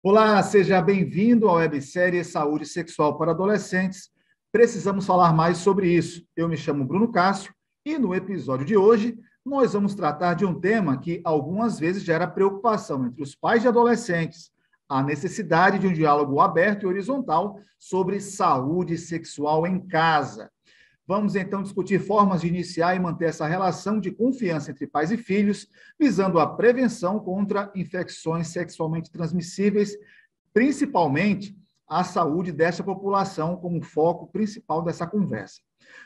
Olá, seja bem-vindo à websérie Saúde Sexual para Adolescentes. Precisamos falar mais sobre isso. Eu me chamo Bruno Cássio e no episódio de hoje nós vamos tratar de um tema que algumas vezes gera preocupação entre os pais de adolescentes, a necessidade de um diálogo aberto e horizontal sobre saúde sexual em casa. Vamos então discutir formas de iniciar e manter essa relação de confiança entre pais e filhos, visando a prevenção contra infecções sexualmente transmissíveis, principalmente a saúde desta população como foco principal dessa conversa.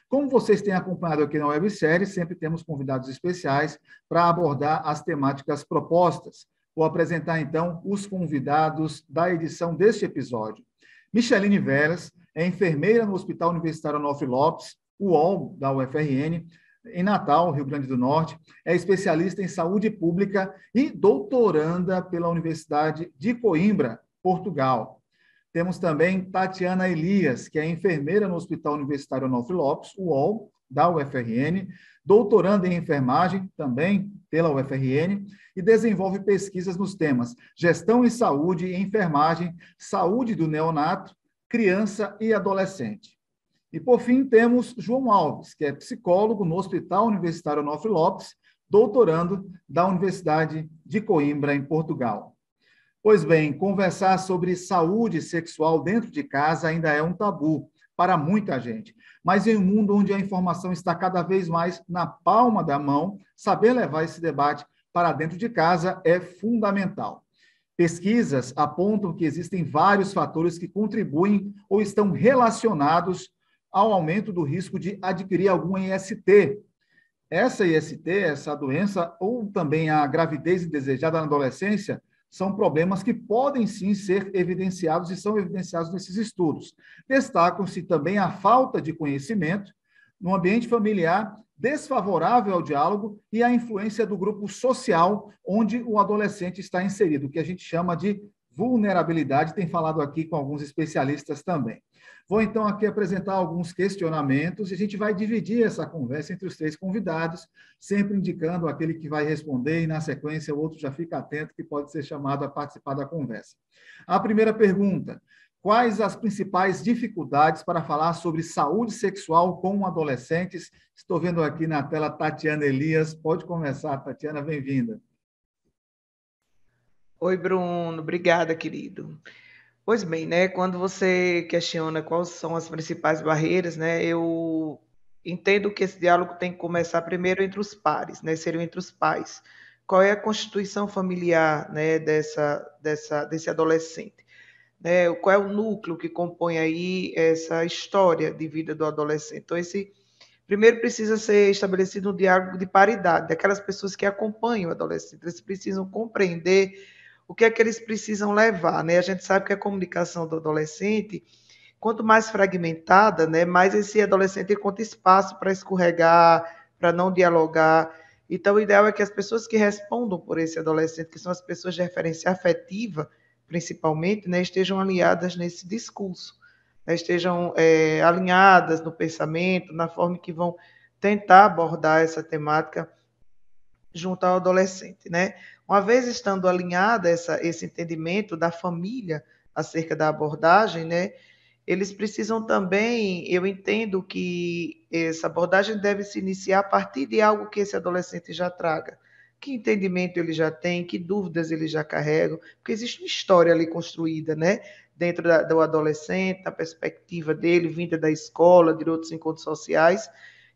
Como vocês têm acompanhado aqui na websérie, sempre temos convidados especiais para abordar as temáticas propostas. Vou apresentar, então, os convidados da edição deste episódio. Micheline Veras é enfermeira no Hospital Universitário Onofre Lopes, UOL, da UFRN, em Natal, Rio Grande do Norte, é especialista em saúde pública e doutoranda pela Universidade de Coimbra, Portugal. Temos também Tatiana Elias, que é enfermeira no Hospital Universitário Onofre Lopes, UOL, da UFRN, doutoranda em enfermagem, também pela UFRN, e desenvolve pesquisas nos temas gestão em saúde e enfermagem, saúde do neonato, criança e adolescente. E, por fim, temos João Alves, que é psicólogo no Hospital Universitário Onofre Lopes, doutorando da Universidade de Coimbra, em Portugal. Pois bem, conversar sobre saúde sexual dentro de casa ainda é um tabu para muita gente. Mas em um mundo onde a informação está cada vez mais na palma da mão, saber levar esse debate para dentro de casa é fundamental. Pesquisas apontam que existem vários fatores que contribuem ou estão relacionados ao aumento do risco de adquirir alguma IST. Essa IST, essa doença, ou também a gravidez indesejada na adolescência, são problemas que podem sim ser evidenciados e são evidenciados nesses estudos. Destacam-se também a falta de conhecimento no ambiente familiar desfavorável ao diálogo e a influência do grupo social onde o adolescente está inserido, que a gente chama de vulnerabilidade, tem falado aqui com alguns especialistas também. Vou, então, aqui apresentar alguns questionamentos e a gente vai dividir essa conversa entre os três convidados, sempre indicando aquele que vai responder e, na sequência, o outro já fica atento, que pode ser chamado a participar da conversa. A primeira pergunta: quais as principais dificuldades para falar sobre saúde sexual com adolescentes? Estou vendo aqui na tela Tatiana Elias. Pode começar, Tatiana, bem-vinda. Oi, Bruno, obrigada, querido. Pois bem, né, quando você questiona quais são as principais barreiras, né, eu entendo que esse diálogo tem que começar primeiro entre os pares, né, seriam entre os pais. Qual é a constituição familiar, né, desse adolescente? Né, qual é o núcleo que compõe aí essa história de vida do adolescente? Então, esse primeiro precisa ser estabelecido um diálogo de paridade, daquelas pessoas que acompanham o adolescente, eles precisam compreender o que é que eles precisam levar, né? A gente sabe que a comunicação do adolescente, quanto mais fragmentada, né, mais esse adolescente encontra espaço para escorregar, para não dialogar. Então, o ideal é que as pessoas que respondam por esse adolescente, que são as pessoas de referência afetiva, principalmente, né, estejam alinhadas nesse discurso, né, estejam alinhadas no pensamento, na forma que vão tentar abordar essa temática junto ao adolescente, né? Uma vez estando alinhada esse entendimento da família acerca da abordagem, né? Eles precisam também, eu entendo que essa abordagem deve se iniciar a partir de algo que esse adolescente já traga. Que entendimento ele já tem, que dúvidas ele já carrega, porque existe uma história ali construída, né? Dentro do adolescente, da perspectiva dele, vinda da escola, de outros encontros sociais.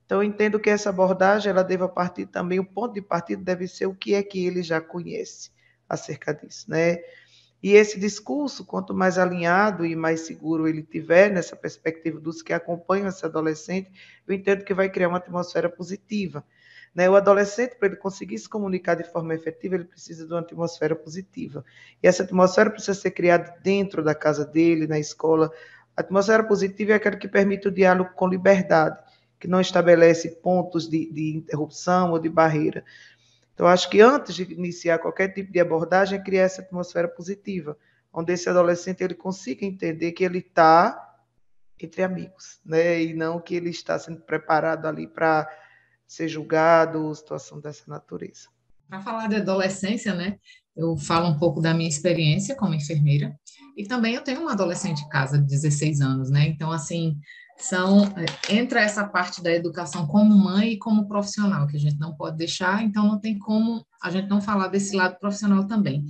Então, eu entendo que essa abordagem, ela deva partir também, o ponto de partida deve ser o que é que ele já conhece acerca disso, né? E esse discurso, quanto mais alinhado e mais seguro ele tiver nessa perspectiva dos que acompanham esse adolescente, eu entendo que vai criar uma atmosfera positiva. Né? O adolescente, para ele conseguir se comunicar de forma efetiva, ele precisa de uma atmosfera positiva. E essa atmosfera precisa ser criada dentro da casa dele, na escola. A atmosfera positiva é aquela que permite o diálogo com liberdade, que não estabelece pontos de interrupção ou de barreira. Então, acho que antes de iniciar qualquer tipo de abordagem, criar essa atmosfera positiva, onde esse adolescente ele consiga entender que ele está entre amigos, né? E não que ele está sendo preparado ali para ser julgado ou situação dessa natureza. Para falar de adolescência, né? Eu falo um pouco da minha experiência como enfermeira e também eu tenho uma adolescente em casa de 16 anos, né? Então, assim, entra essa parte da educação como mãe e como profissional, que a gente não pode deixar, então não tem como a gente não falar desse lado profissional também.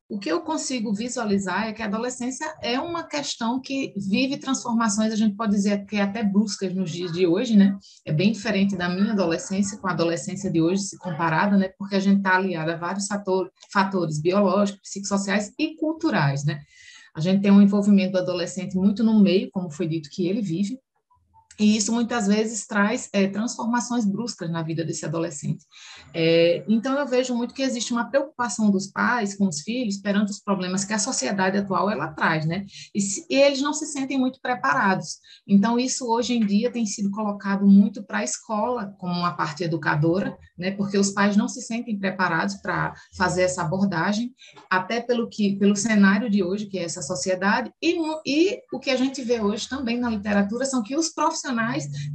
O que eu consigo visualizar é que a adolescência é uma questão que vive transformações, a gente pode dizer que é até bruscas nos dias de hoje, né? É bem diferente da minha adolescência com a adolescência de hoje, se comparada, né? Porque a gente está aliado a vários fatores biológicos, psicossociais e culturais, né? A gente tem um envolvimento do adolescente muito no meio, como foi dito, que ele vive, e isso muitas vezes traz transformações bruscas na vida desse adolescente. Então, eu vejo muito que existe uma preocupação dos pais com os filhos perante os problemas que a sociedade atual ela traz, né? E eles não se sentem muito preparados. Então, isso hoje em dia tem sido colocado muito para a escola como uma parte educadora, né? Porque os pais não se sentem preparados para fazer essa abordagem, até pelo cenário de hoje, que é essa sociedade, e o que a gente vê hoje também na literatura são que os profissionais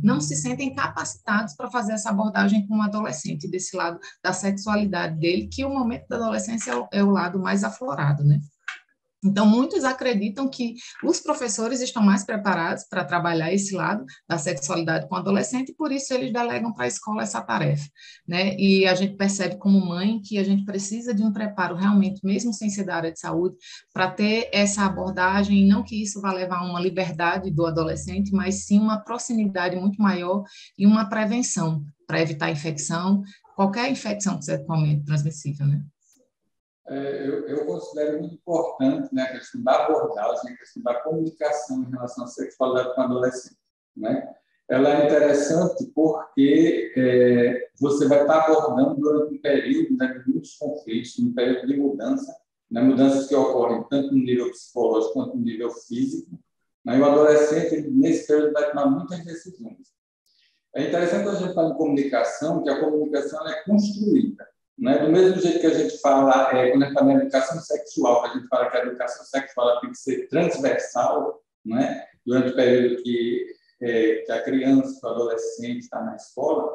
não se sentem capacitados para fazer essa abordagem com o adolescente, desse lado da sexualidade dele, que o momento da adolescência é o lado mais aflorado, né? Então, muitos acreditam que os professores estão mais preparados para trabalhar esse lado da sexualidade com o adolescente e, por isso, eles delegam para a escola essa tarefa, né? E a gente percebe como mãe que a gente precisa de um preparo realmente, mesmo sem ser da área de saúde, para ter essa abordagem, não que isso vá levar a uma liberdade do adolescente, mas sim uma proximidade muito maior e uma prevenção para evitar infecção, qualquer infecção sexualmente transmissível, né? Eu considero muito importante, né, a questão da abordagem, a questão da comunicação em relação à sexualidade com adolescente, né? Ela é interessante porque você vai estar abordando durante um período, né, de muitos conflitos, um período de mudança, né, mudanças que ocorrem tanto no nível psicológico quanto no nível físico, né? E o adolescente, ele, nesse período, vai tomar muitas decisões. É interessante quando a gente fala em comunicação, que a comunicação ela é construída. Né? Do mesmo jeito que a gente fala, quando a gente fala em educação sexual, a gente fala que a educação sexual ela tem que ser transversal, né? Durante o período que a criança, que o adolescente está na escola,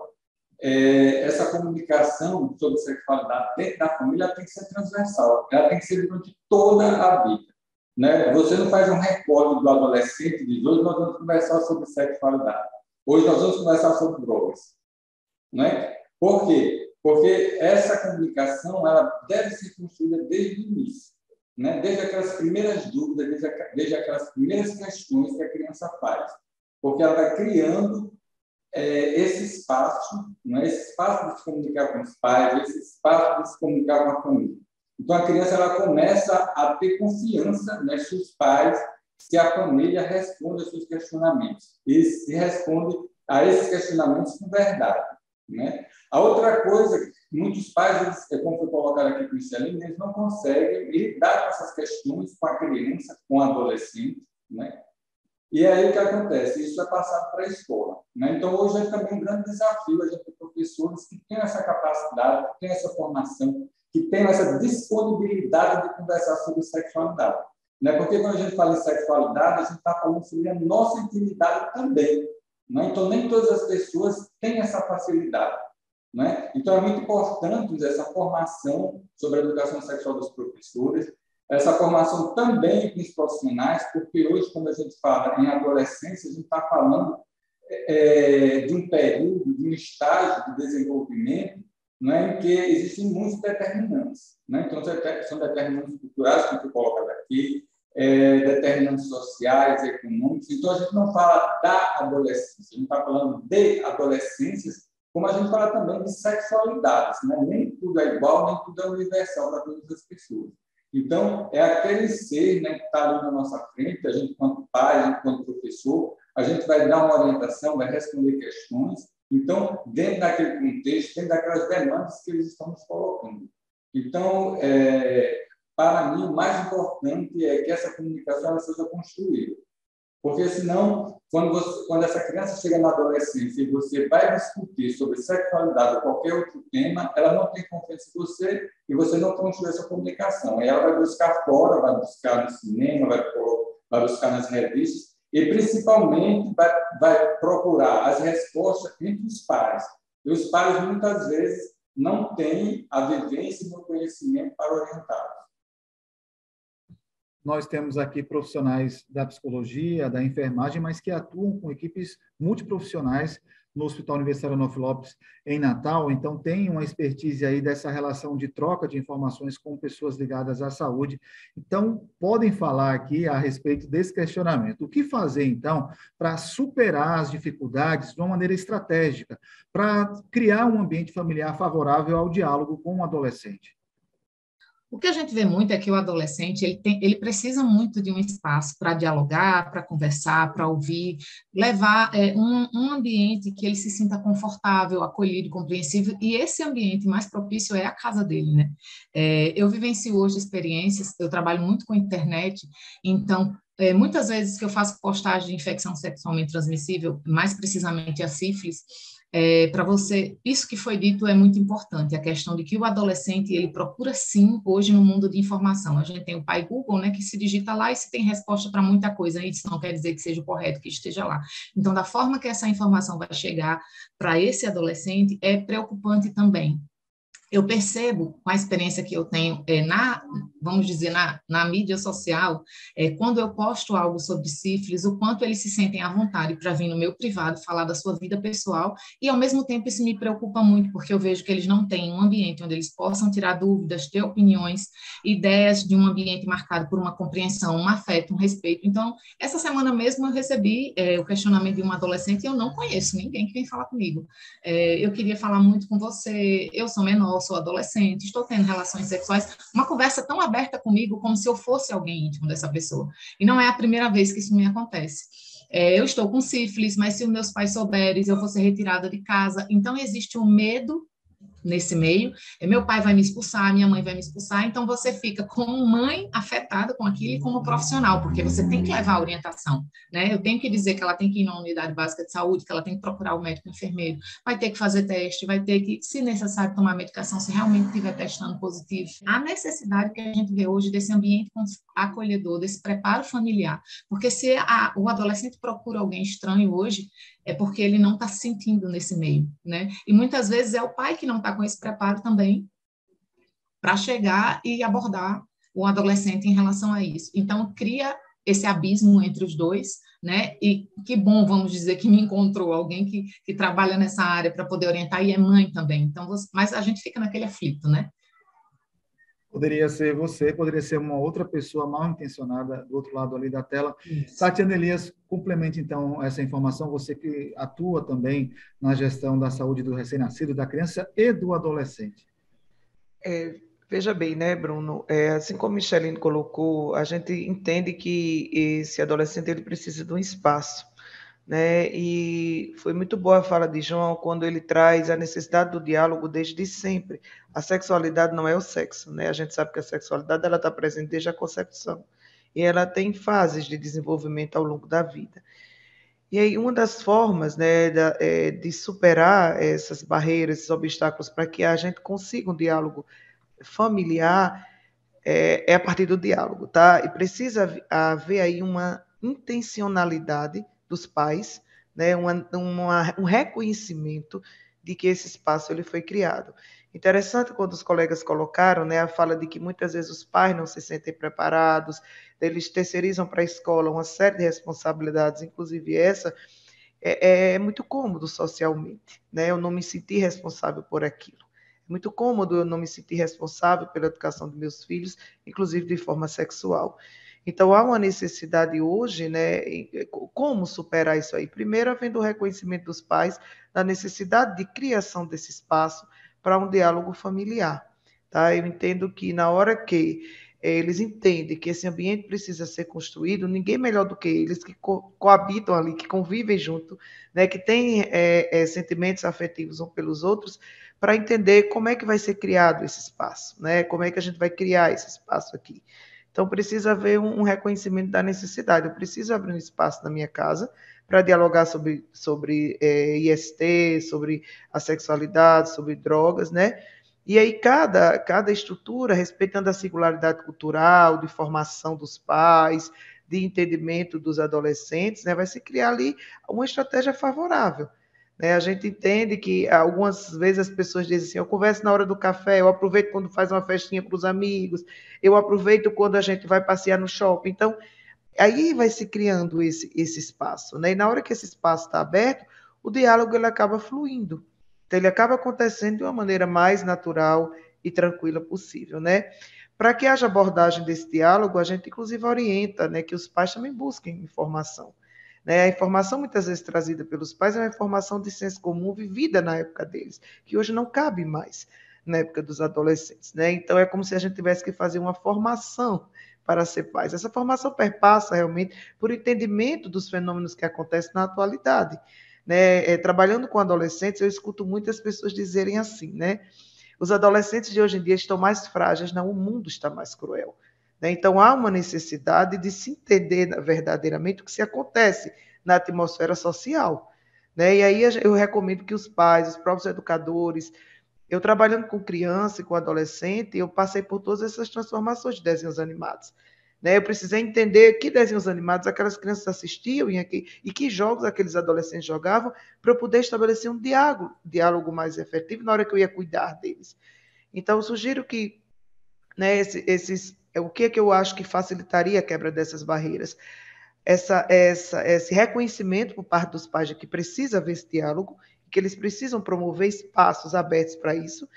essa comunicação sobre sexualidade dentro da família tem que ser transversal, ela tem que ser durante toda a vida. Né? Você não faz um recorte do adolescente e diz, hoje nós vamos conversar sobre sexualidade, hoje nós vamos conversar sobre drogas. Né? Por quê? Porque essa comunicação ela deve ser construída desde o início, né? Desde aquelas primeiras dúvidas, desde aquelas primeiras questões que a criança faz. Porque ela vai criando esse espaço, né? Esse espaço de se comunicar com os pais, esse espaço de se comunicar com a família. Então, a criança ela começa a ter confiança, né, se os pais, se a família responde aos seus questionamentos. E se responde a esses questionamentos com verdade. Né? A outra coisa, muitos pais, como foi colocado aqui com o Celino, eles não conseguem lidar com essas questões com a criança, com o adolescente, né? E aí o que acontece? Isso é passado para a escola. Né? Então, hoje é também um grande desafio a gente ter professores que têm essa capacidade, que têm essa formação, que têm essa disponibilidade de conversar sobre sexualidade. Né? Porque quando a gente fala em sexualidade, a gente está falando sobre a nossa intimidade também. Né? Então, nem todas as pessoas têm essa facilidade. Né? Então, é muito importante essa formação sobre a educação sexual dos professores, essa formação também com os profissionais, porque hoje, quando a gente fala em adolescência, a gente está falando de um período, de um estágio de desenvolvimento, né, em que existem muitos determinantes. Né? Então, são determinantes culturais, como foi colocado aqui, determinantes sociais, econômicos. Então, a gente não fala da adolescência, a gente está falando de adolescências, como a gente fala também de sexualidades. Né? Nem tudo é igual, nem tudo é universal para todas as pessoas. Então, é aquele ser, né, que está ali na nossa frente, a gente, quanto pai, a gente, quanto professor, a gente vai dar uma orientação, vai responder questões. Então, dentro daquele contexto, dentro daquelas demandas que eles estão nos colocando. Então, para mim, o mais importante é que essa comunicação ela seja construída. Porque, senão, quando essa criança chega na adolescência e você vai discutir sobre sexualidade ou qualquer outro tema, ela não tem confiança em você e você não construiu essa comunicação. Aí ela vai buscar fora, vai buscar no cinema, vai buscar nas revistas e, principalmente, vai procurar as respostas entre os pais. E os pais, muitas vezes, não têm a vivência e o conhecimento para orientá-los. Nós temos aqui profissionais da psicologia, da enfermagem, mas que atuam com equipes multiprofissionais no Hospital Universitário Onofre Lopes, em Natal. Então, tem uma expertise aí dessa relação de troca de informações com pessoas ligadas à saúde. Então, podem falar aqui a respeito desse questionamento. O que fazer, então, para superar as dificuldades de uma maneira estratégica, para criar um ambiente familiar favorável ao diálogo com o adolescente? O que a gente vê muito é que o adolescente ele precisa muito de um espaço para dialogar, para conversar, para ouvir, levar um ambiente que ele se sinta confortável, acolhido, compreensível, e esse ambiente mais propício é a casa dele, né? Eu vivencio hoje experiências, eu trabalho muito com internet, então muitas vezes que eu faço postagem de infecção sexualmente transmissível, mais precisamente a sífilis, para você, isso que foi dito é muito importante, a questão de que o adolescente, ele procura sim, hoje no mundo de informação, a gente tem o pai Google, né, que se digita lá e se tem resposta para muita coisa, e isso não quer dizer que seja o correto que esteja lá. Então, da forma que essa informação vai chegar para esse adolescente, é preocupante também. Eu percebo, com a experiência que eu tenho vamos dizer, na mídia social, quando eu posto algo sobre sífilis, o quanto eles se sentem à vontade para vir no meu privado falar da sua vida pessoal, e ao mesmo tempo isso me preocupa muito, porque eu vejo que eles não têm um ambiente onde eles possam tirar dúvidas, ter opiniões, ideias de um ambiente marcado por uma compreensão, um afeto, um respeito. Então, essa semana mesmo eu recebi o questionamento de um adolescente e eu não conheço ninguém que vem falar comigo. Eu queria falar muito com você, eu sou menor, sou adolescente, estou tendo relações sexuais, uma conversa tão aberta comigo como se eu fosse alguém íntimo dessa pessoa. E não é a primeira vez que isso me acontece. Eu estou com sífilis, mas se os meus pais souberem, eu vou ser retirada de casa. Então, existe um medo nesse meio, meu pai vai me expulsar, minha mãe vai me expulsar, então você fica como mãe afetada com aquilo e como profissional, porque você tem que levar a orientação, né? Eu tenho que dizer que ela tem que ir na unidade básica de saúde, que ela tem que procurar o médico enfermeiro, vai ter que fazer teste, vai ter que, se necessário, tomar medicação, se realmente estiver testando positivo. A necessidade que a gente vê hoje desse ambiente acolhedor, desse preparo familiar, porque se o adolescente procura alguém estranho hoje, é porque ele não está se sentindo nesse meio, né? E muitas vezes é o pai que não está com esse preparo também para chegar e abordar o adolescente em relação a isso. Então, cria esse abismo entre os dois, né? E que bom, vamos dizer, que me encontrou alguém que trabalha nessa área para poder orientar e é mãe também. Então, mas a gente fica naquele aflito, né? Poderia ser você, poderia ser uma outra pessoa mal intencionada do outro lado ali da tela. Isso. Tatiana Elias, complemente então essa informação, você que atua também na gestão da saúde do recém-nascido, da criança e do adolescente. Veja bem, né, Bruno? Assim como Micheline colocou, a gente entende que esse adolescente ele precisa de um espaço, né? E foi muito boa a fala de João quando ele traz a necessidade do diálogo desde sempre. A sexualidade não é o sexo, né? A gente sabe que a sexualidade ela está presente desde a concepção e ela tem fases de desenvolvimento ao longo da vida. E aí uma das formas, né, de superar essas barreiras, esses obstáculos para que a gente consiga um diálogo familiar é a partir do diálogo, tá? E precisa haver aí uma intencionalidade dos pais, né? Um reconhecimento de que esse espaço ele foi criado. Interessante quando os colegas colocaram, né, a fala de que muitas vezes os pais não se sentem preparados, eles terceirizam para a escola uma série de responsabilidades, inclusive essa é muito cômodo socialmente, né? Eu não me sentir responsável por aquilo. É muito cômodo eu não me sentir responsável pela educação dos meus filhos, inclusive de forma sexual. Então, há uma necessidade hoje, né? Como superar isso aí? Primeiro, havendo o reconhecimento dos pais da necessidade de criação desse espaço para um diálogo familiar. Tá? Eu entendo que na hora que eles entendem que esse ambiente precisa ser construído, ninguém melhor do que eles que coabitam ali, que convivem junto, né? Que têm sentimentos afetivos uns pelos outros, para entender como é que vai ser criado esse espaço, né? Como é que a gente vai criar esse espaço aqui. Então, precisa haver um reconhecimento da necessidade. Eu preciso abrir um espaço na minha casa para dialogar sobre IST, sobre a sexualidade, sobre drogas, né? E aí, cada estrutura, respeitando a singularidade cultural, de formação dos pais, de entendimento dos adolescentes, né? Vai se criar ali uma estratégia favorável. né? A gente entende que algumas vezes as pessoas dizem assim, eu converso na hora do café, eu aproveito quando faz uma festinha para os amigos, eu aproveito quando a gente vai passear no shopping. Então, aí vai se criando esse espaço, né? E na hora que esse espaço está aberto, o diálogo ele acaba fluindo. Então, ele acaba acontecendo de uma maneira mais natural e tranquila possível, né? Para que haja abordagem desse diálogo, a gente inclusive orienta, né, que os pais também busquem informação. Né? A informação muitas vezes trazida pelos pais é uma informação de senso comum vivida na época deles, que hoje não cabe mais na época dos adolescentes. Né? Então, é como se a gente tivesse que fazer uma formação para ser pais. Essa formação perpassa realmente por entendimento dos fenômenos que acontecem na atualidade. Né? Trabalhando com adolescentes, eu escuto muitas pessoas dizerem assim, né? Os adolescentes de hoje em dia estão mais frágeis, não, o mundo está mais cruel. Né? Então, há uma necessidade de se entender verdadeiramente o que se acontece na atmosfera social. Né? E aí eu recomendo que os pais, os próprios educadores, eu trabalhando com criança e com adolescente, eu passei por todas essas transformações de desenhos animados. Né? Eu precisei entender que desenhos animados aquelas crianças assistiam e que jogos aqueles adolescentes jogavam para eu poder estabelecer um diálogo mais efetivo na hora que eu ia cuidar deles. Então, eu sugiro que, né, o que eu acho que facilitaria a quebra dessas barreiras? Esse reconhecimento por parte dos pais de que precisa haver esse diálogo, que eles precisam promover espaços abertos para isso,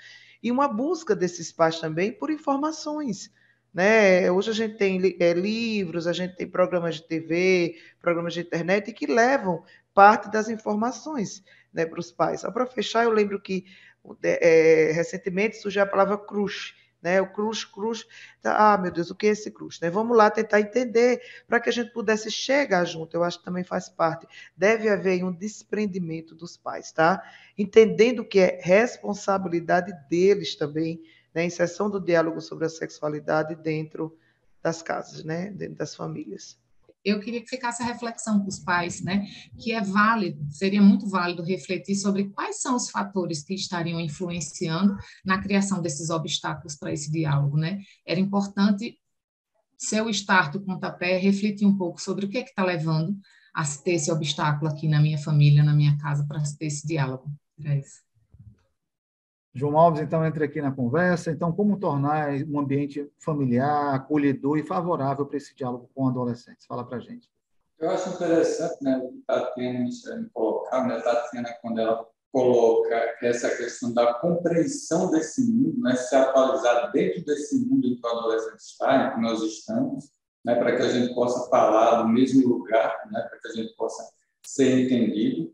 e uma busca desses pais também por informações. Né? Hoje a gente tem livros, a gente tem programas de TV, programas de internet que levam parte das informações, né, para os pais. Só para fechar, eu lembro que recentemente surgiu a palavra crush, né? O crush. Ah, meu Deus, o que é esse crush? Né? Vamos lá tentar entender para que a gente pudesse chegar junto. Eu acho que também faz parte. Deve haver um desprendimento dos pais, tá? Entendendo que é responsabilidade deles também, né? A inserção do diálogo sobre a sexualidade dentro das casas, né? Dentro das famílias. Eu queria que ficasse a reflexão para os pais, né, que é válido, seria muito válido refletir sobre quais são os fatores que estariam influenciando na criação desses obstáculos para esse diálogo, né? Era importante, se eu estar do pontapé, refletir um pouco sobre o que é que está levando a se ter esse obstáculo aqui na minha família, na minha casa, para se ter esse diálogo. É isso. João Alves, então, entra aqui na conversa. Então, como tornar um ambiente familiar, acolhedor e favorável para esse diálogo com adolescentes? Fala para a gente. Eu acho interessante, né, o que Tatiana colocar, né, Tatiana, quando ela coloca essa questão da compreensão desse mundo, né, se atualizar dentro desse mundo em que o adolescente está, em que nós estamos, né, para que a gente possa falar do mesmo lugar, né, para que a gente possa ser entendido.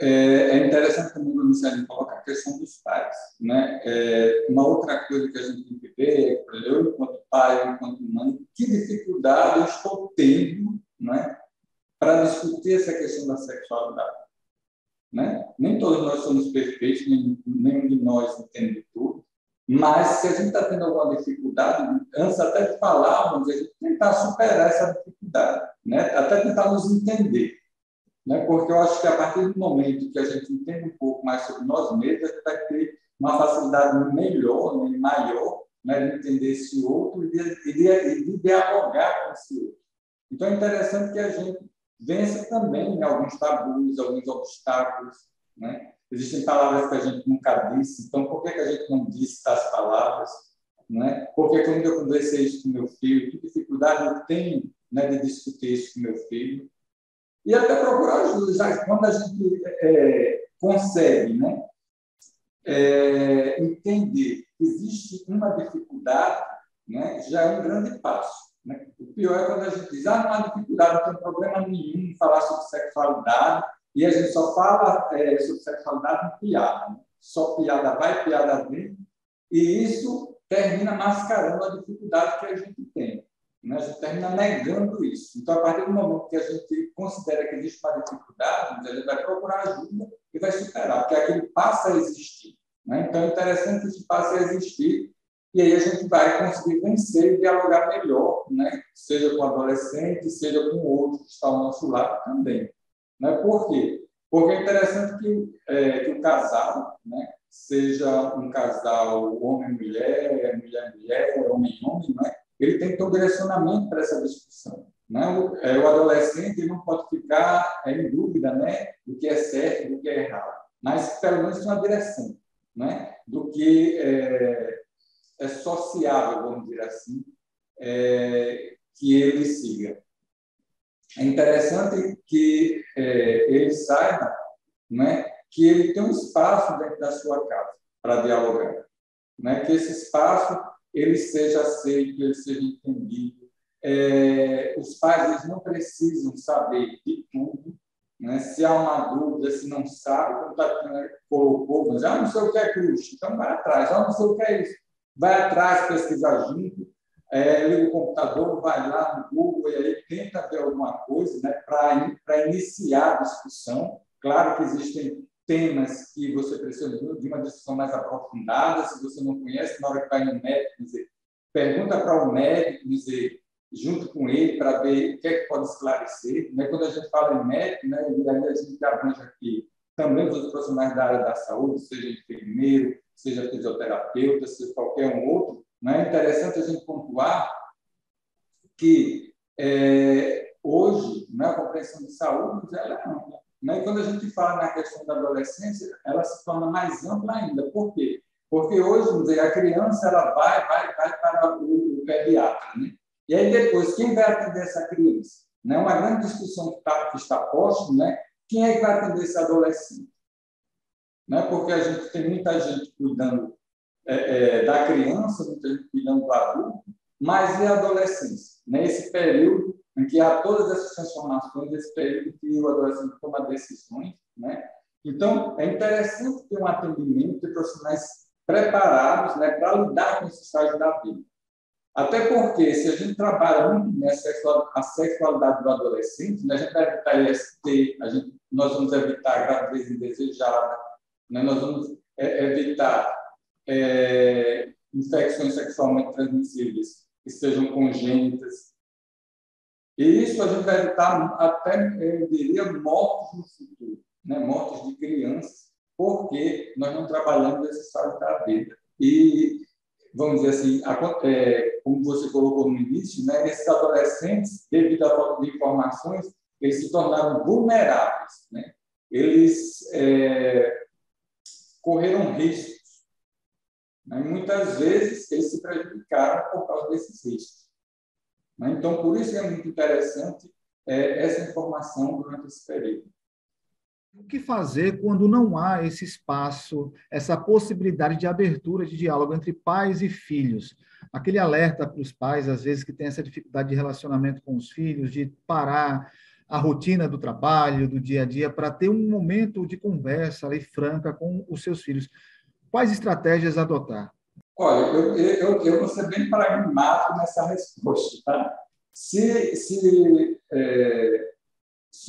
É interessante também quando você coloca a questão dos pais. Né? Uma outra coisa que a gente tem que ver é que eu, enquanto pai, enquanto mãe, que dificuldade eu estou tendo, né, para discutir essa questão da sexualidade. Né? Nem todos nós somos perfeitos, nenhum de nós entende tudo, mas se a gente está tendo alguma dificuldade, antes até de falar, vamos dizer, tentar superar essa dificuldade, né? Até tentar nos entender. Né? Porque eu acho que a partir do momento que a gente entende um pouco mais sobre nós mesmos, a gente vai ter uma facilidade melhor, né, maior, né, de entender esse outro e de dialogar com esse outro. Então, é interessante que a gente vença também, né, alguns tabus, alguns obstáculos. Né? Existem palavras que a gente nunca disse, então por que a gente não disse as palavras? Né? Porque quando eu conversei isso com meu filho, que dificuldade eu tenho, né, de discutir isso com meu filho? E até procurar ajuda. Já quando a gente consegue, né, entender que existe uma dificuldade, né, já é um grande passo. Né? O pior é quando a gente diz, não há dificuldade, não tem problema nenhum em falar sobre sexualidade, e a gente só fala sobre sexualidade em piada. Né? Só piada vai, piada vem, e isso termina mascarando a dificuldade que a gente tem. Né? A gente termina negando isso. Então, a partir do momento que a gente considera que existe uma dificuldade, a gente vai procurar ajuda e vai superar, porque aquilo passa a existir. Né? Então, é interessante que isso passe a existir e aí a gente vai conseguir vencer e dialogar melhor, né? Seja com o adolescente, seja com o outro que está ao nosso lado também. Né? Por quê? Porque é interessante que o casal, né, seja um casal homem-mulher, mulher-mulher, homem-homem, né? Ele tem que ter um direcionamento para essa discussão. né? O adolescente ele não pode ficar em dúvida, né, do que é certo e do que é errado, mas pelo menos uma direção, né, do que é sociável, vamos dizer assim, que ele siga. É interessante que ele saiba, né, que ele tem um espaço dentro da sua casa para dialogar, né, que esse espaço ele seja aceito, ele seja entendido. Os pais eles não precisam saber de tudo, né? Se há uma dúvida, se não sabe, como Tatiana colocou, mas não sei o que é crush, então vai atrás, não sei o que é isso, vai atrás, pesquisar junto, liga o computador, vai lá no Google e aí tenta ver alguma coisa, né, para iniciar a discussão. Claro que existem temas que você precisa de uma discussão mais aprofundada, se você não conhece, na hora que vai no médico, dizer, pergunta para o médico, dizer, junto com ele, para ver o que é que pode esclarecer. Né? Quando a gente fala em médico, né, a gente abrange aqui também os outros profissionais da área da saúde, seja enfermeiro, seja fisioterapeuta, seja qualquer um outro. Né? É interessante a gente pontuar que hoje, né, a compreensão de saúde ela é ampla. Né? E quando a gente fala na questão da adolescência, ela se torna mais ampla ainda. Por quê? Porque hoje, vamos dizer, a criança ela vai para o pediatra. Né? E aí depois, quem vai atender essa criança? Né? Uma grande discussão que está posta, né? Quem é que vai atender esse adolescente? Né? Porque a gente tem muita gente cuidando da criança, muita gente cuidando do adulto, mas e a adolescência? Né? Esse período em que há todas essas transformações, esse período que o adolescente toma decisões. Né? Então, é interessante ter um atendimento de profissionais preparados, né, para lidar com esse estágio da vida. Até porque, se a gente trabalha muito nessa a sexualidade do adolescente, né, a gente vai evitar IST, nós vamos evitar gravidez indesejada, né, nós vamos evitar infecções sexualmente transmissíveis que sejam congênitas. E isso a gente vai evitar até, eu diria, mortes no futuro, né, mortes de crianças, porque nós não trabalhamos esse estágio da vida. E vamos dizer assim, como você colocou no início, né, esses adolescentes, devido à falta de informações, eles se tornaram vulneráveis. Né? Eles correram riscos. Né? E muitas vezes, eles se prejudicaram por causa desses riscos. Né? Então, por isso é muito interessante essa informação durante esse período. O que fazer quando não há esse espaço, essa possibilidade de abertura de diálogo entre pais e filhos? Aquele alerta para os pais, às vezes, que tem essa dificuldade de relacionamento com os filhos, de parar a rotina do trabalho, do dia a dia, para ter um momento de conversa ali franca com os seus filhos. Quais estratégias adotar? Olha, eu vou ser bem pragmático nessa resposta. Tá? Se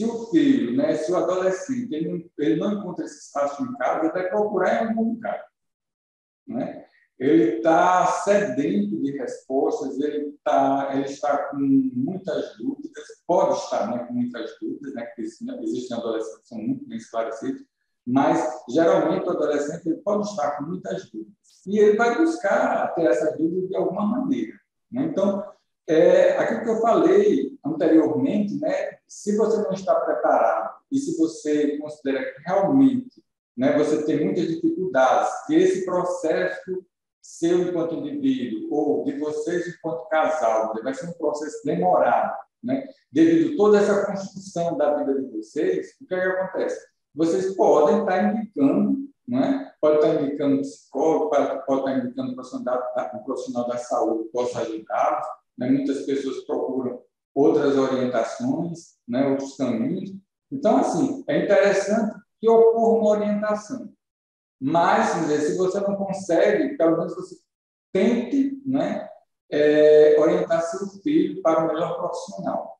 o filho, né, se o adolescente, ele não encontra esse espaço em casa, ele vai procurar em algum lugar. Né? Ele está sedento de respostas, ele está com muitas dúvidas, pode estar, né, com muitas dúvidas, né, porque existem adolescentes que são muito bem esclarecidos, mas, geralmente, o adolescente ele pode estar com muitas dúvidas. E ele vai buscar ter essas dúvidas de alguma maneira. Né? Então, aquilo que eu falei anteriormente, né, se você não está preparado e se você considera que realmente, né, você tem muitas dificuldades, que esse processo seu enquanto indivíduo ou de vocês enquanto casal vai ser um processo demorado, né, devido a toda essa construção da vida de vocês, o que acontece? Vocês podem estar indicando, né, pode estar indicando um psicólogo, pode estar indicando um profissional da saúde que possa ajudá-los. Né? Muitas pessoas procuram outras orientações, né? Outros caminhos. Então, assim, é interessante que ocorra uma orientação. Mas, se você não consegue, pelo menos você tente, né, orientar seu filho para o melhor profissional,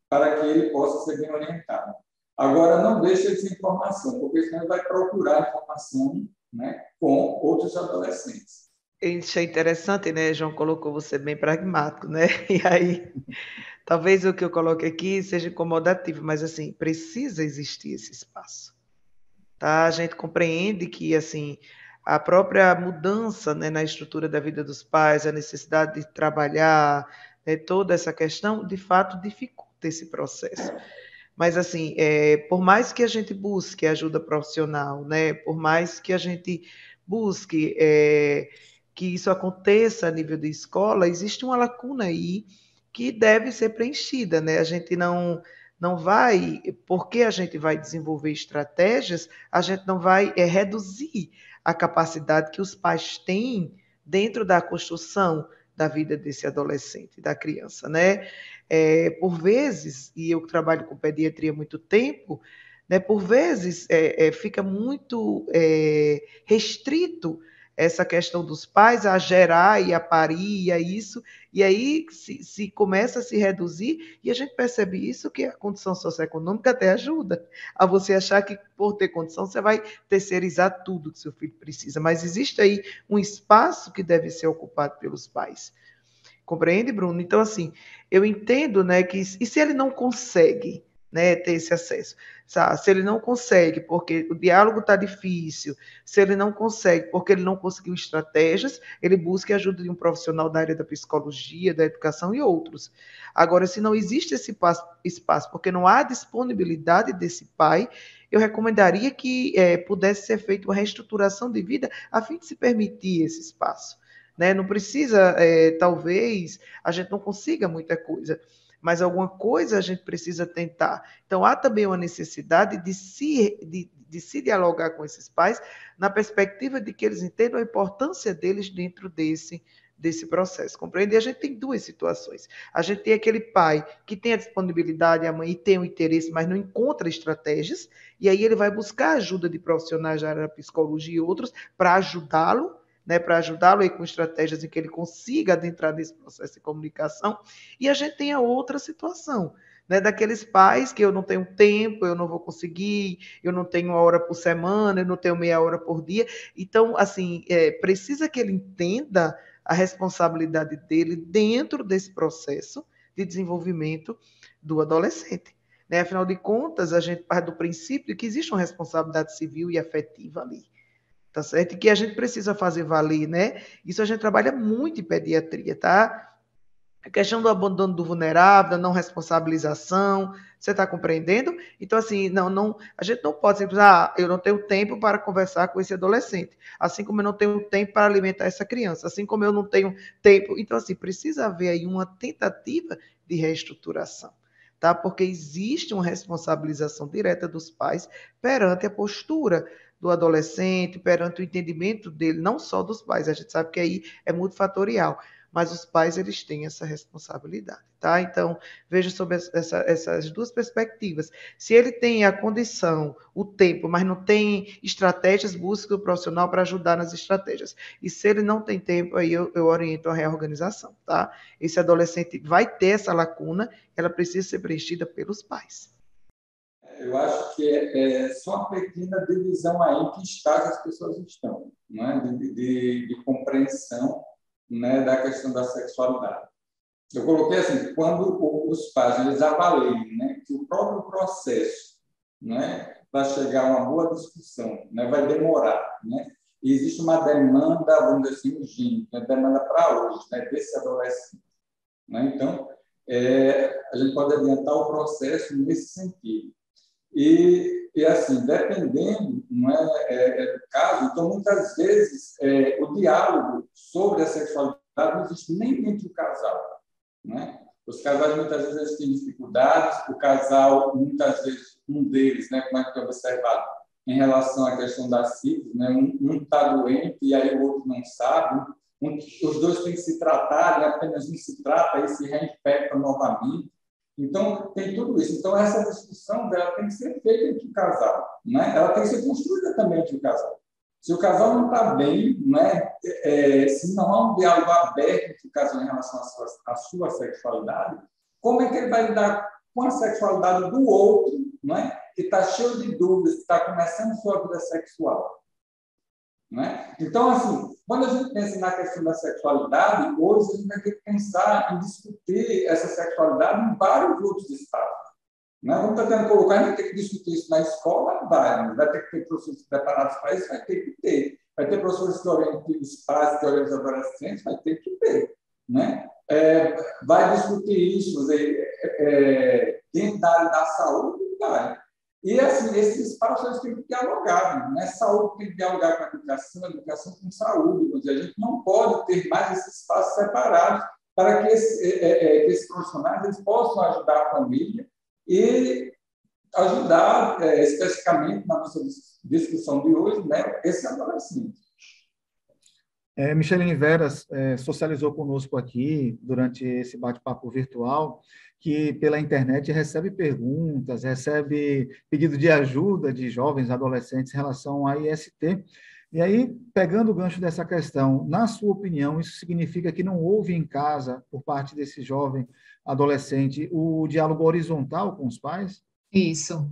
para que ele possa ser bem orientado. Agora, não deixe essa informação, porque senão ele vai procurar informação, né, com outros adolescentes. Isso é interessante, né? João colocou você bem pragmático, né? E aí, talvez o que eu coloque aqui seja incomodativo, mas assim, precisa existir esse espaço. Tá? A gente compreende que assim, a própria mudança, né, na estrutura da vida dos pais, a necessidade de trabalhar, né, toda essa questão, de fato, dificulta. desse processo. Mas, assim, por mais que a gente busque ajuda profissional, né, por mais que a gente busque que isso aconteça a nível de escola, existe uma lacuna aí que deve ser preenchida, né? A gente não vai, porque a gente vai desenvolver estratégias, a gente não vai reduzir a capacidade que os pais têm dentro da construção da vida desse adolescente, da criança, né? Por vezes, e eu trabalho com pediatria há muito tempo, né, por vezes fica muito restrito essa questão dos pais a gerar e a parir e a isso, e aí se começa a se reduzir, e a gente percebe isso, que a condição socioeconômica até ajuda a você achar que por ter condição você vai terceirizar tudo que seu filho precisa, mas existe aí um espaço que deve ser ocupado pelos pais. Compreende, Bruno? Então, assim, eu entendo, né, que e se ele não consegue, né, ter esse acesso, sabe? Se ele não consegue porque o diálogo está difícil, se ele não consegue porque ele não conseguiu estratégias, ele busca a ajuda de um profissional da área da psicologia, da educação e outros. Agora, se não existe esse espaço porque não há disponibilidade desse pai, eu recomendaria que pudesse ser feita uma reestruturação de vida a fim de se permitir esse espaço. Né? Não precisa, talvez, a gente não consiga muita coisa, mas alguma coisa a gente precisa tentar. Então, há também uma necessidade de se dialogar com esses pais na perspectiva de que eles entendam a importância deles dentro desse processo, compreende? E a gente tem duas situações. A gente tem aquele pai que tem a disponibilidade, a mãe tem o interesse, mas não encontra estratégias, e aí ele vai buscar ajuda de profissionais da área da psicologia e outros para ajudá-lo, né, para ajudá-lo aí com estratégias em que ele consiga adentrar nesse processo de comunicação. E a gente tem a outra situação, né, daqueles pais que eu não tenho tempo, eu não vou conseguir, eu não tenho uma hora por semana, eu não tenho meia hora por dia. Então, assim, precisa que ele entenda a responsabilidade dele dentro desse processo de desenvolvimento do adolescente. Né? Afinal de contas, a gente parte do princípio que existe uma responsabilidade civil e afetiva ali. Tá certo? E que a gente precisa fazer valer, né? Isso a gente trabalha muito em pediatria, tá? A questão do abandono do vulnerável, da não responsabilização, você está compreendendo? Então, assim, a gente não pode simplesmente, eu não tenho tempo para conversar com esse adolescente, assim como eu não tenho tempo para alimentar essa criança, assim como eu não tenho tempo. Então, assim, precisa haver aí uma tentativa de reestruturação, tá? Porque existe uma responsabilização direta dos pais perante a postura do adolescente, perante o entendimento dele, não só dos pais, a gente sabe que aí é multifatorial, mas os pais eles têm essa responsabilidade, tá? Então, veja sobre essas duas perspectivas. Se ele tem a condição, o tempo, mas não tem estratégias, busque o profissional para ajudar nas estratégias. E se ele não tem tempo, aí eu oriento a reorganização, tá? Esse adolescente vai ter essa lacuna, ela precisa ser preenchida pelos pais. Eu acho que é só uma pequena divisão aí em que estágio as pessoas estão, né? de compreensão, né, da questão da sexualidade. Eu coloquei assim, quando os pais eles avaliem, né, que o próprio processo, né, para chegar a uma boa discussão, né, vai demorar, né? E existe uma demanda, vamos dizer assim, urgente, uma demanda para hoje, né, desse adolescente, né? Então, a gente pode adiantar o processo nesse sentido. E assim, dependendo, não do caso, então, muitas vezes, o diálogo sobre a sexualidade não existe nem entre o casal, né? Os casais, muitas vezes, eles têm dificuldades, o casal, muitas vezes, um deles, né, como é que é observado, em relação à questão da sífilis, né, um está doente e aí o outro não sabe, os dois têm que se tratar, né, apenas um se trata e se reinfecta novamente. Então, tem tudo isso. Então, essa discussão dela tem que ser feita entre o casal, né? Ela tem que ser construída também entre o casal. Se o casal não está bem, né? Se não há um diálogo aberto entre o casal em relação à sua sexualidade, como é que ele vai lidar com a sexualidade do outro, né? Que está cheio de dúvidas, que está começando sua vida sexual? Né? Então, assim, quando a gente pensa na questão da sexualidade, hoje a gente vai ter que pensar em discutir essa sexualidade em vários outros estados. Né? Vamos tentando colocar, a gente vai ter que discutir isso na escola, vai ter que ter professores preparados para isso, vai ter que ter. Vai ter professores que orientem os pais, que orientem os adolescentes, vai ter que ter. Né? Vai discutir isso, dentro da área da saúde, e assim, esses espaços têm que dialogar, né? Saúde tem que dialogar com a educação com saúde. A gente não pode ter mais esses espaços separados para que esses profissionais eles possam ajudar a família e ajudar, especificamente na nossa discussão de hoje, né, esse adolescente. Micheline Veras socializou conosco aqui, durante esse bate-papo virtual, que pela internet recebe perguntas, recebe pedido de ajuda de jovens, adolescentes em relação à IST. E aí, pegando o gancho dessa questão, na sua opinião, isso significa que não houve em casa, por parte desse jovem adolescente, o diálogo horizontal com os pais? Isso,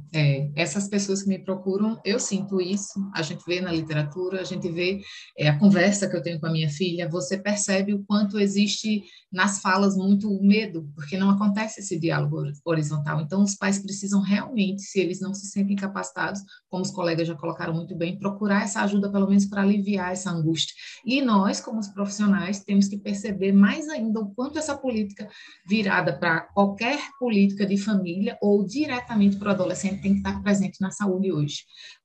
essas pessoas que me procuram, eu sinto isso, a gente vê na literatura, a gente vê a conversa que eu tenho com a minha filha, você percebe o quanto existe nas falas muito medo, porque não acontece esse diálogo horizontal. Então, os pais precisam realmente, se eles não se sentem capacitados, como os colegas já colocaram muito bem, procurar essa ajuda, pelo menos para aliviar essa angústia. E nós, como os profissionais, temos que perceber mais ainda o quanto essa política virada para qualquer política de família ou diretamente para o adolescente tem que estar presente na saúde hoje,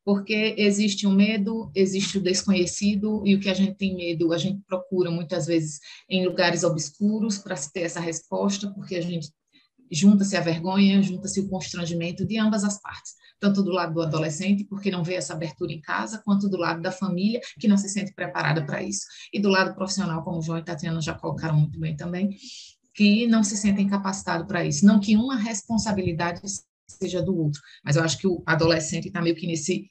porque existe o medo, existe o desconhecido, e o que a gente tem medo, a gente procura muitas vezes em lugares obscuros para se ter essa resposta, porque a gente junta-se a vergonha, junta-se o constrangimento de ambas as partes, tanto do lado do adolescente, porque não vê essa abertura em casa, quanto do lado da família, que não se sente preparada para isso, e do lado profissional, como o João e a Tatiana já colocaram muito bem também, que não se sentem capacitados para isso. Não que uma responsabilidade seja do outro, mas eu acho que o adolescente está meio que nesse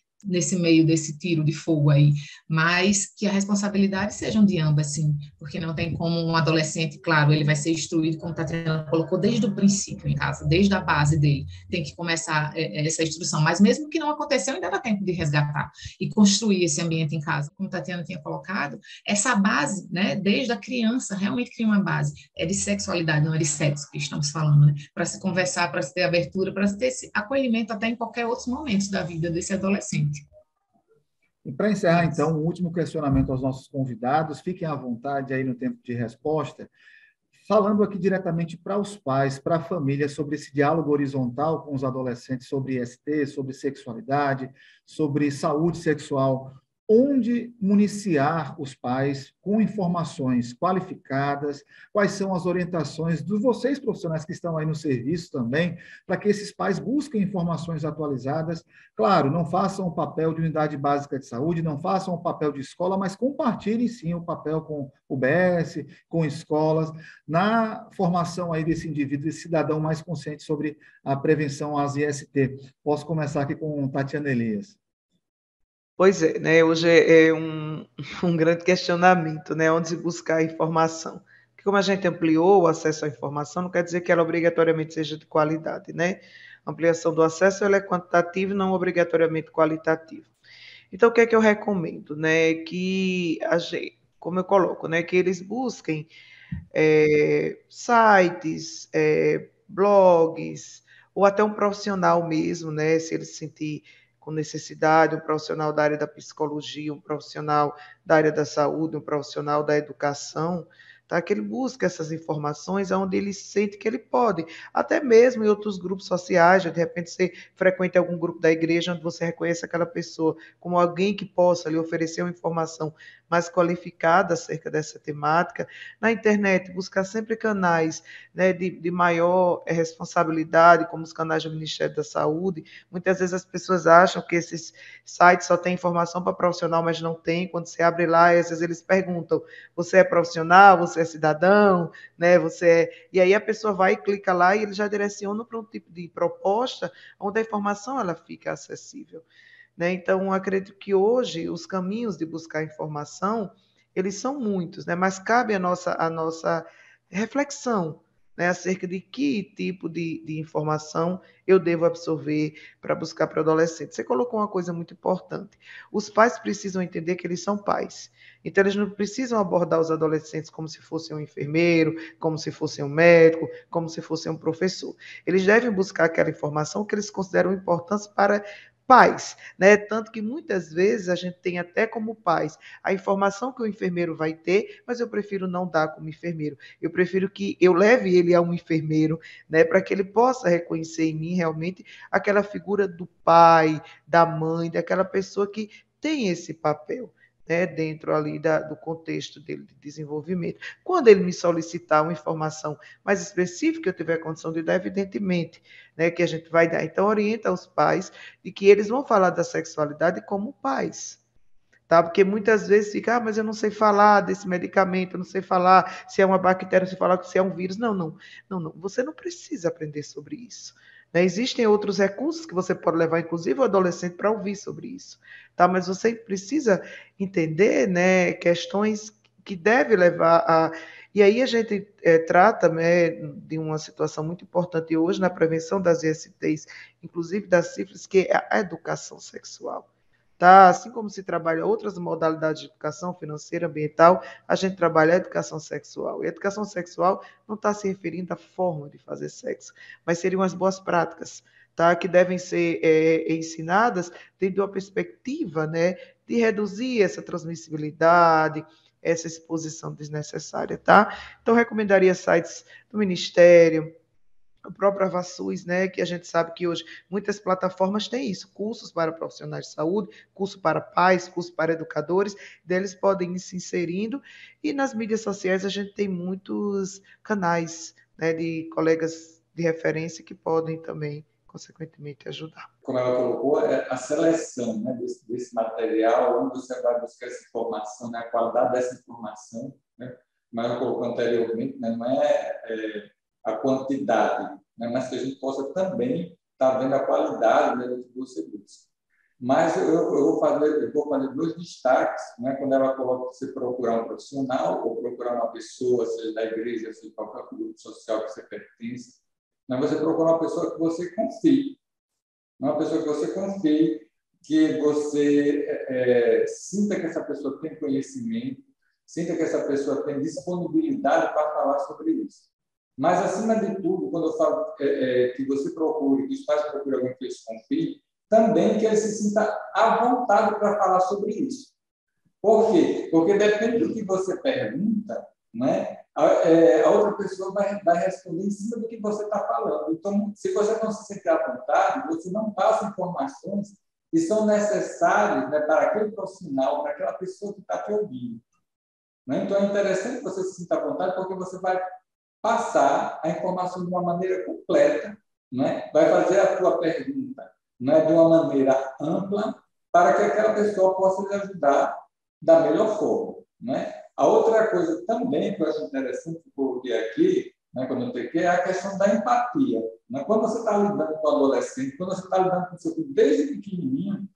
meio desse tiro de fogo aí, mas que a responsabilidade sejam de ambas, sim, porque não tem como um adolescente, claro, ele vai ser instruído, como a Tatiana colocou, desde o princípio em casa, desde a base dele, tem que começar essa instrução, mas mesmo que não aconteceu, ainda dá tempo de resgatar e construir esse ambiente em casa, como a Tatiana tinha colocado, essa base, né, desde a criança, realmente cria uma base, é de sexualidade, não é de sexo que estamos falando, né, para se conversar, para se ter abertura, para se ter esse acolhimento até em qualquer outro momento da vida desse adolescente. E para encerrar, então, um último questionamento aos nossos convidados, fiquem à vontade aí no tempo de resposta, falando aqui diretamente para os pais, para a família, sobre esse diálogo horizontal com os adolescentes sobre IST, sobre sexualidade, sobre saúde sexual, onde municiar os pais com informações qualificadas, quais são as orientações dos vocês profissionais que estão aí no serviço também, para que esses pais busquem informações atualizadas. Claro, não façam o papel de unidade básica de saúde, não façam o papel de escola, mas compartilhem sim o papel com o BS, com escolas, na formação aí desse indivíduo, desse cidadão mais consciente sobre a prevenção às IST. Posso começar aqui com Tatiana Elias. Pois é, né? Hoje é um grande questionamento, né? Onde se buscar a informação. Porque como a gente ampliou o acesso à informação, não quer dizer que ela obrigatoriamente seja de qualidade, né? A ampliação do acesso ela é quantitativa e não obrigatoriamente qualitativa. Então, o que é que eu recomendo, né? Que a gente, como eu coloco, né? Que eles busquem sites, blogs, ou até um profissional mesmo, né? Se ele se sentir com necessidade, um profissional da área da psicologia, um profissional da área da saúde, um profissional da educação, tá? Que ele busque essas informações onde ele sente que ele pode, até mesmo em outros grupos sociais, de repente você frequenta algum grupo da igreja onde você reconhece aquela pessoa como alguém que possa lhe oferecer uma informação mais qualificada acerca dessa temática. Na internet, buscar sempre canais, né, de maior responsabilidade, como os canais do Ministério da Saúde. Muitas vezes as pessoas acham que esses sites só têm informação para profissional, mas não tem. Quando você abre lá, às vezes eles perguntam, você é profissional, você é cidadão, né? E aí a pessoa vai e clica lá e ele já direciona para um tipo de proposta onde a informação ela fica acessível. Né? Então, acredito que hoje os caminhos de buscar informação, eles são muitos, né? Mas cabe a nossa reflexão, né? Acerca de que tipo de informação eu devo absorver para buscar para o adolescente. Você colocou uma coisa muito importante. Os pais precisam entender que eles são pais. Então, eles não precisam abordar os adolescentes como se fossem um enfermeiro, como se fossem um médico, como se fossem um professor. Eles devem buscar aquela informação que eles consideram importante pais, né? Tanto que muitas vezes a gente tem até como pais a informação que o enfermeiro vai ter, mas eu prefiro não dar como enfermeiro. Eu prefiro que eu leve ele a um enfermeiro, né, para que ele possa reconhecer em mim realmente aquela figura do pai, da mãe, daquela pessoa que tem esse papel. Né, dentro ali do contexto dele de desenvolvimento. Quando ele me solicitar uma informação mais específica, eu tiver condição de dar, evidentemente, né, que a gente vai dar. Então, orienta os pais de que eles vão falar da sexualidade como pais. Tá? Porque muitas vezes fica, mas eu não sei falar desse medicamento, eu não sei falar se é uma bactéria, não sei falar se é um vírus. Não. Você não precisa aprender sobre isso. Né? Existem outros recursos que você pode levar, inclusive o adolescente, para ouvir sobre isso. Tá? Mas você precisa entender, né, questões que devem levar a. E aí a gente trata, né, de uma situação muito importante hoje na prevenção das ISTs, inclusive das sífilis, que é a educação sexual. Tá? Assim como se trabalha outras modalidades de educação financeira, ambiental, a gente trabalha a educação sexual. E a educação sexual não está se referindo à forma de fazer sexo, mas seriam as boas práticas, tá? Que devem ser ensinadas dentro de uma perspectiva, né, de reduzir essa transmissibilidade, essa exposição desnecessária, tá? Então, recomendaria sites do Ministério, o próprio Avassus, né, que a gente sabe que hoje muitas plataformas têm isso, cursos para profissionais de saúde, curso para pais, curso para educadores, deles podem ir se inserindo, e nas mídias sociais a gente tem muitos canais, né, de colegas de referência que podem também, consequentemente, ajudar. Como ela colocou, a seleção, né, desse material, onde você vai buscar essa informação, né, a qualidade dessa informação, né, como ela colocou anteriormente, né, não é a quantidade, né, mas que a gente possa também estar vendo a qualidade, né, do que você busca. Mas eu vou fazer dois destaques, né, quando ela coloca que você procurar um profissional ou procurar uma pessoa, seja da igreja, seja de qualquer grupo social que você pertence, mas você procurar uma pessoa que você confie, uma pessoa que você confie, que você sinta que essa pessoa tem conhecimento, sinta que essa pessoa tem disponibilidade para falar sobre isso. Mas, acima de tudo, quando eu falo que você procure, que os pais procurem alguém que eles confiem, também que ele se sinta à vontade para falar sobre isso. Por quê? Porque depende do que você pergunta, né? A outra pessoa vai responder em cima do que você está falando. Então, se você não se sentir à vontade, você não passa informações que são necessárias, né, para aquele profissional, para aquela pessoa que está te ouvindo. Né? Então, é interessante que você se sinta à vontade, porque você vai passar a informação de uma maneira completa, né? Vai fazer a tua pergunta, né, de uma maneira ampla, para que aquela pessoa possa lhe ajudar da melhor forma. Né? A outra coisa também que eu acho interessante que eu coloquei aqui, né, quando eu peguei, é a questão da empatia. Né? Quando você está lidando com o adolescente, quando você está lidando com o seu filho desde pequenininho,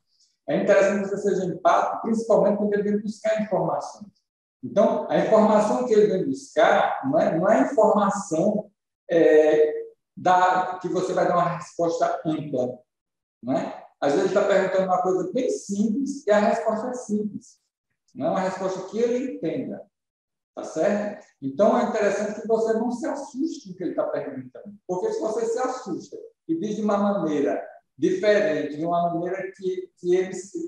é interessante que você seja empático, principalmente quando ele vem buscar informações. Então, a informação que ele vem buscar não é a informação que você vai dar uma resposta ampla. Não é? Às vezes ele está perguntando uma coisa bem simples e a resposta é simples. Não é uma resposta que ele entenda. Tá certo? Então, é interessante que você não se assuste com o que ele está perguntando. Porque se você se assusta e diz de uma maneira diferente, de uma maneira que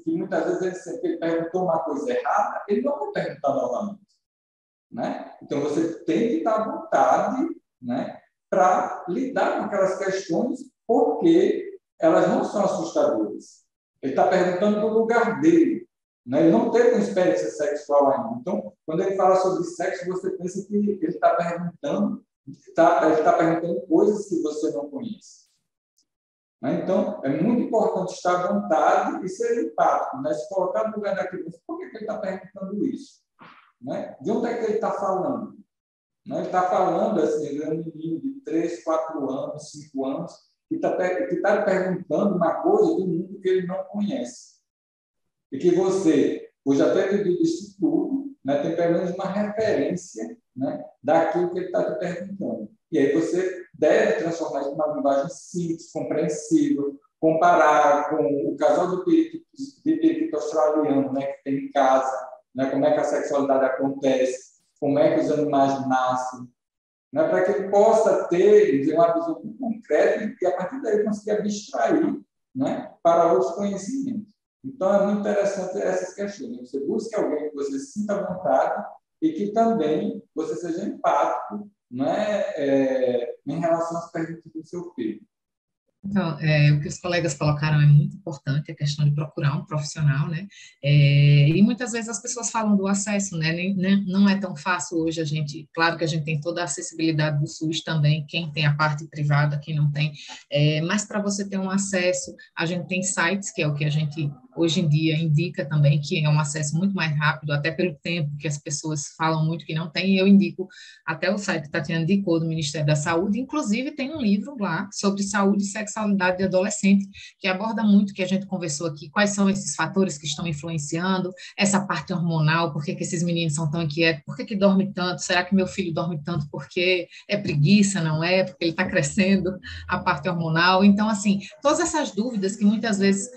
muitas vezes ele perguntou uma coisa errada, ele não vai perguntar novamente. Né? Então, você tem que estar à vontade, né, para lidar com aquelas questões, porque elas não são assustadoras. Ele está perguntando do lugar dele. Né? Ele não teve uma experiência sexual ainda. Então, quando ele fala sobre sexo, você pensa que ele está perguntando, coisas que você não conhece. Né? Então, é muito importante estar à vontade e ser empático, né? Se colocar no lugar da criança. Por que ele está perguntando isso? Né? De onde é que ele está falando? Né? Ele está falando, assim, ele é um menino de 3, 4 anos, 5 anos, que está perguntando uma coisa do mundo que ele não conhece. E que você, por já ter vivido isso tudo, né, tem pelo menos uma referência, né, daquilo que ele está te perguntando. E aí você deve transformar isso numa linguagem simples, compreensível, comparar com o casal de periquito australiano, né, que tem em casa, né, como é que a sexualidade acontece, como é que os animais nascem, né, para que ele possa ter uma visão muito concreta e, a partir daí, conseguir abstrair né, para outros conhecimentos. Então, é muito interessante essas questões. Você busque alguém que você se sinta à vontade e que também você seja empático, né, em relação às perguntas do seu filho. Então, o que os colegas colocaram é muito importante, a questão de procurar um profissional, né? E muitas vezes as pessoas falam do acesso, né? Não é tão fácil hoje a gente, claro que a gente tem toda a acessibilidade do SUS também, quem tem a parte privada, quem não tem, mas para você ter um acesso, a gente tem sites, que é o que a gente hoje em dia indica também, que é um acesso muito mais rápido, até pelo tempo que as pessoas falam muito que não tem, e eu indico até o site que Tatiana indicou do Ministério da Saúde, inclusive tem um livro lá sobre saúde e sexualidade de adolescente, que aborda muito o que a gente conversou aqui, quais são esses fatores que estão influenciando, essa parte hormonal, por que esses meninos são tão inquietos, por que dorme tanto, será que meu filho dorme tanto porque é preguiça, não é, porque ele está crescendo, a parte hormonal, então assim, todas essas dúvidas que muitas vezes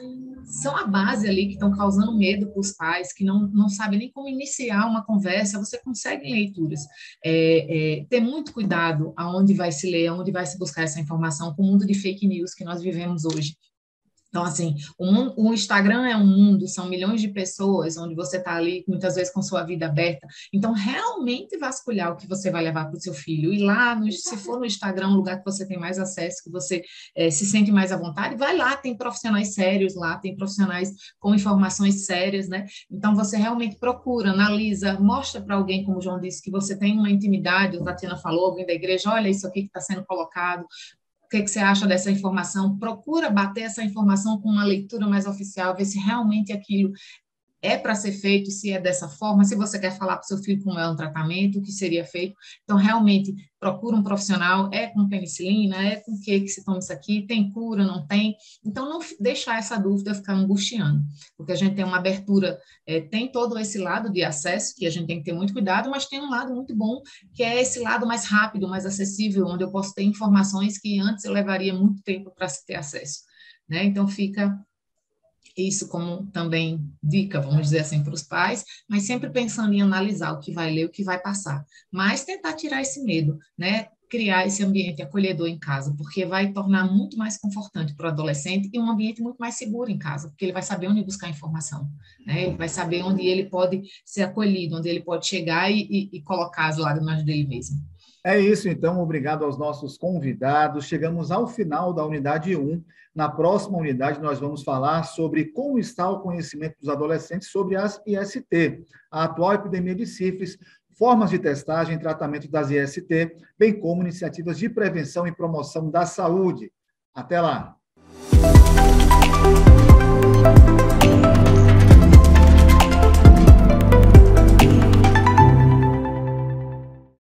são a base ali que estão causando medo para os pais, que não sabem nem como iniciar uma conversa, você consegue em leituras. Ter muito cuidado aonde vai se ler, aonde vai se buscar essa informação com o mundo de fake news que nós vivemos hoje. Então, assim, o Instagram é um mundo, são milhões de pessoas, onde você está ali, muitas vezes, com sua vida aberta. Então, realmente vasculhar o que você vai levar para o seu filho. E lá, se for no Instagram, um lugar que você tem mais acesso, que você se sente mais à vontade, vai lá, tem profissionais sérios lá, tem profissionais com informações sérias, né? Então, você realmente procura, analisa, mostra para alguém, como o João disse, que você tem uma intimidade, o Tatiana falou, alguém da igreja, olha isso aqui que está sendo colocado, o que você acha dessa informação? Procura bater essa informação com uma leitura mais oficial, ver se realmente aquilo é para ser feito, se é dessa forma, se você quer falar para o seu filho como é um tratamento, o que seria feito. Então, realmente, procura um profissional, é com penicilina, é com que se toma isso aqui, tem cura, não tem? Então, não deixar essa dúvida ficar angustiando, porque a gente tem uma abertura, tem todo esse lado de acesso, que a gente tem que ter muito cuidado, mas tem um lado muito bom, que é esse lado mais rápido, mais acessível, onde eu posso ter informações que antes eu levaria muito tempo para se ter acesso, né? Então, fica isso como também dica, vamos dizer assim, para os pais, mas sempre pensando em analisar o que vai ler, o que vai passar, mas tentar tirar esse medo, né? Criar esse ambiente acolhedor em casa, porque vai tornar muito mais confortante para o adolescente e um ambiente muito mais seguro em casa, porque ele vai saber onde buscar informação, né? Ele vai saber onde ele pode ser acolhido, onde ele pode chegar e colocar as lágrimas dele mesmo. É isso, então, obrigado aos nossos convidados. Chegamos ao final da unidade 1. Na próxima unidade, nós vamos falar sobre como está o conhecimento dos adolescentes sobre as IST, a atual epidemia de sífilis, formas de testagem e tratamento das IST, bem como iniciativas de prevenção e promoção da saúde. Até lá!